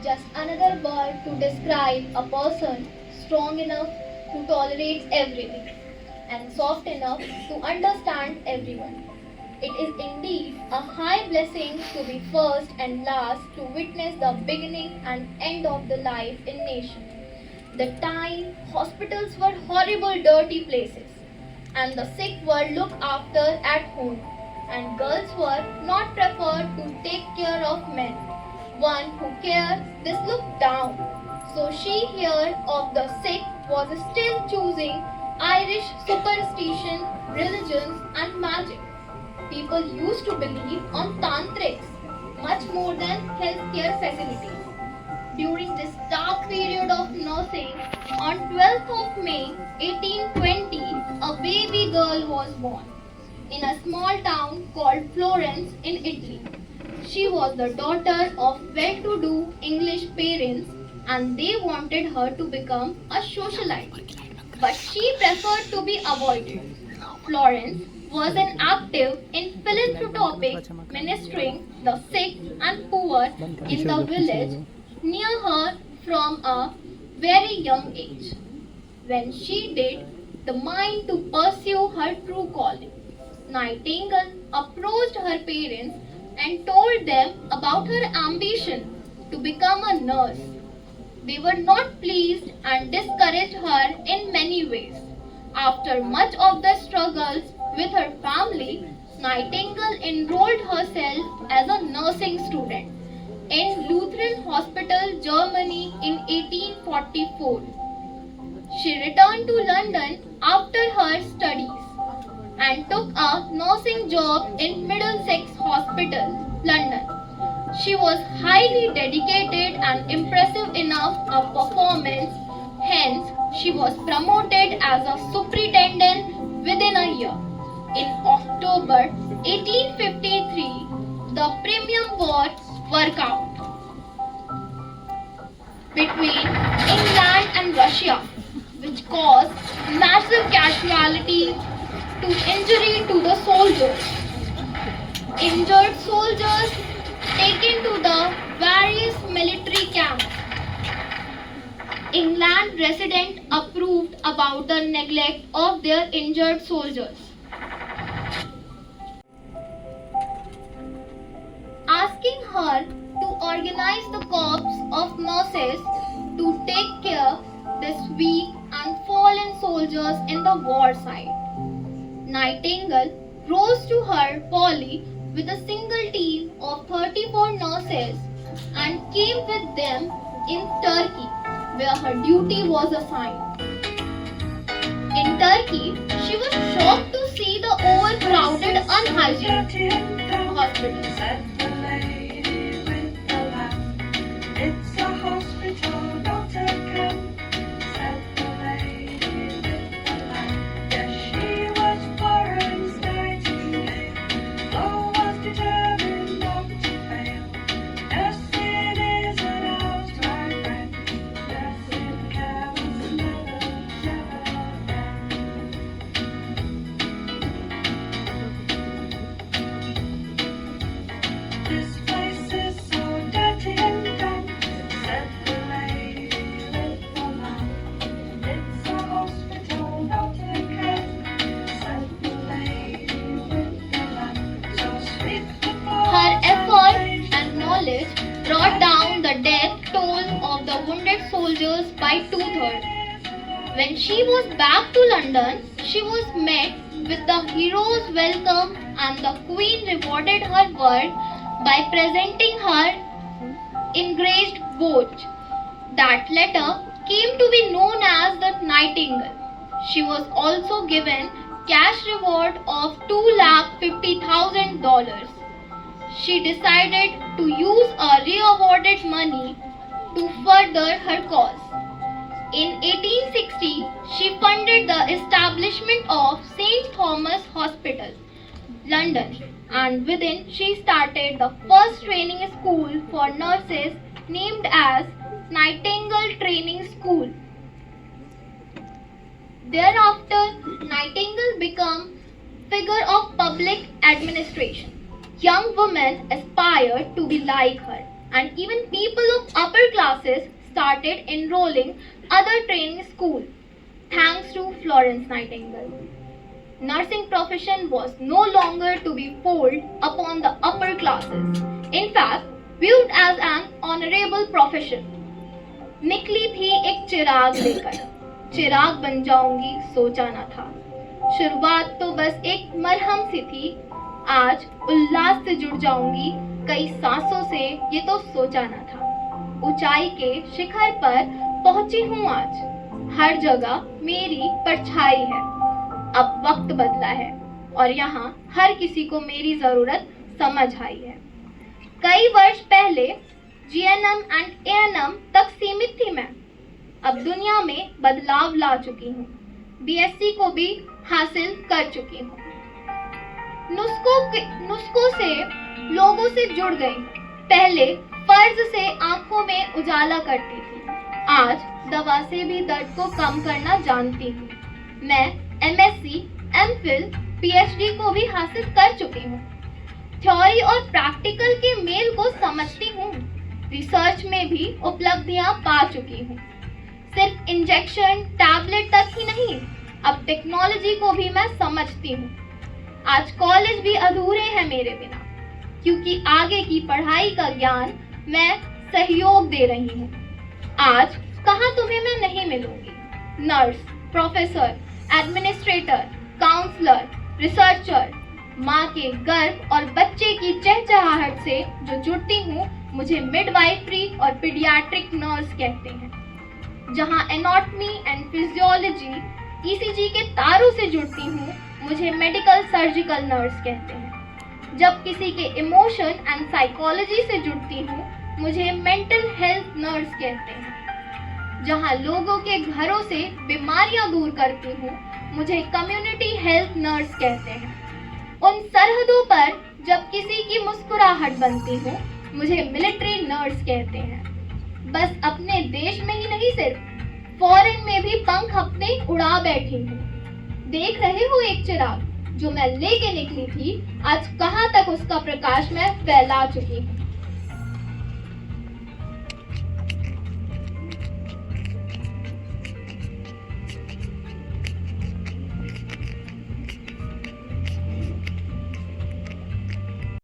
Just another word to describe a person strong enough to tolerate everything and soft enough to understand everyone. It is indeed a high blessing to be first and last to witness the beginning and end of the life in nation. The time hospitals were horrible dirty places and the sick were looked after at home and girls were not preferred to take care of men. One who cared this looked down. So she here of the sick was still choosing Irish superstition, religions and magic. People used to believe on tantrics much more than healthcare facilities. During this dark period of nursing, on 12th of May 1820, a baby girl was born in a small town called Florence in Italy. She was the daughter of well-to-do English parents and they wanted her to become a socialite. But she preferred to be avoided. Florence was an active in philanthropic ministering the sick and poor in the village near her from a very young age. When she did the mind to pursue her true calling, Nightingale approached her parents and told them about her ambition to become a nurse. They were not pleased and discouraged her in many ways. After much of the struggles with her family, Nightingale enrolled herself as a nursing student in Lutheran Hospital, Germany in 1844. She returned to London after her studies and took a nursing job in Middlesex Hospital, London. She was highly dedicated and impressive enough a performance, hence she was promoted as a superintendent within a year. In October 1853, the Crimean War broke out between England and Russia, which caused massive casualties to injury to the soldiers. Injured soldiers taken to the various military camps. England residents approved about the neglect of their injured soldiers. Asking her to organize the corps of nurses to take care this weak and fallen soldiers in the war side. Nightingale rose to her folly with a single team of 34 nurses and came with them in Turkey, where her duty was assigned. In Turkey, she was shocked to see the overcrowded, unhygienic hospitals. It's a hospital, not a camp, said the lady with the lamp. Yes, she was Florence Nightingale, though was determined not to fail. Nursing is an art, my friend. Nursing care was never, never end. This place is so dirty and damp, said the lady with the lamp. It's a hospital, not a camp, said the lady with the lamp. So sweep the floor. Her effort and knowledge brought down the death toll of the wounded soldiers by two-thirds. When she was back to London, she was met with the hero's welcome and the Queen rewarded her work by presenting her engaged brooch. That later came to be known as the Nightingale. She was also given cash reward of $250,000. She decided to use a re-awarded money to further her cause. In 1860, she funded the establishment of St. Thomas Hospital, London, and within she started the first training school for nurses named as Nightingale Training School. Thereafter, Nightingale became figure of public administration. Young women aspired to be like her and even people of upper classes started enrolling other training schools thanks to Florence Nightingale. Nursing profession was no longer to be folded upon the upper classes, in fact viewed as an honorable profession. निकली थी एक चिराग लेकर, चिराग बन जाऊंगी सोचा न था। शुरुआत तो बस एक मरहम सी थी, आज उल्लास से जुड़ जाऊंगी कई सांसों से ये तो सोचा न था। ऊंचाई के शिखर पर पहुंची हूँ आज, हर जगह मेरी परछाई है। अब वक्त बदला है और यहाँ हर किसी को मेरी जरूरत समझ आई है। कई वर्ष पहले GNM एंड ANM तक सीमित थी मैं, अब दुनिया में बदलाव ला चुकी हूँ। BSc को भी हासिल कर चुकी हूँ। नुस्खों से लोगों से जुड़ गई, पहले फर्ज से आंखों में उजाला करती थी, आज दवा से भी दर्द को कम करना जानती हूँ। मैं MSc, MPhil, PhD को भी हासिल कर चुकी हूँ। थ्योरी और प्रैक्टिकल के मेल को समझती हूँ, रिसर्च में भी उपलब्धियाँ पा चुकी हूँ। सिर्फ इंजेक्शन, टैबलेट तक ही नहीं, अब टेक्नोलॉजी को भी मैं समझती हूँ। आज कॉलेज भी अधूरे हैं मेरे बिना, क्योंकि आगे की पढ़ाई का ज्ञान मैं सहयोग दे रही हूँ। आज कहाँ तुम्हें मैं नहीं मिलूंगी। Nurse, professor, administrator, counsellor, researcher, माँ के गर्भ और बच्चे की चहचहाहट से जो जुड़ती हूँ, मुझे मिडवाइफरी और पीडियाट्रिक नर्स कहते हैं। जहाँ एनाटॉमी एंड फिजियोलॉजी, ECG के तारों से जुड़ती हूँ, मुझे मेडिकल सर्जिकल नर्स कहते हैं। जब किसी के इमोशन एंड साइकोलॉजी से जुड़ती हूँ, मुझे मेंटल हेल्थ नर्स कहते हैं। जहाँ लोगों के घरों से बीमारियाँ दूर करती हूँ, मुझे कम्युनिटी हेल्थ नर्स कहते हैं। उन सरहदों पर जब किसी की मुस्कुराहट बनती हूँ, मुझे मिलिट्री नर्स कहते हैं। बस अपने देश में ही नहीं, सिर्फ फॉरेन में भी पंख अपने उड़ा बैठी हूँ। देख रहे हो एक चिराग जो मैं लेके निकली थी, आज कहाँ तक उसका प्रकाश मैं फैला चुकी हूँ।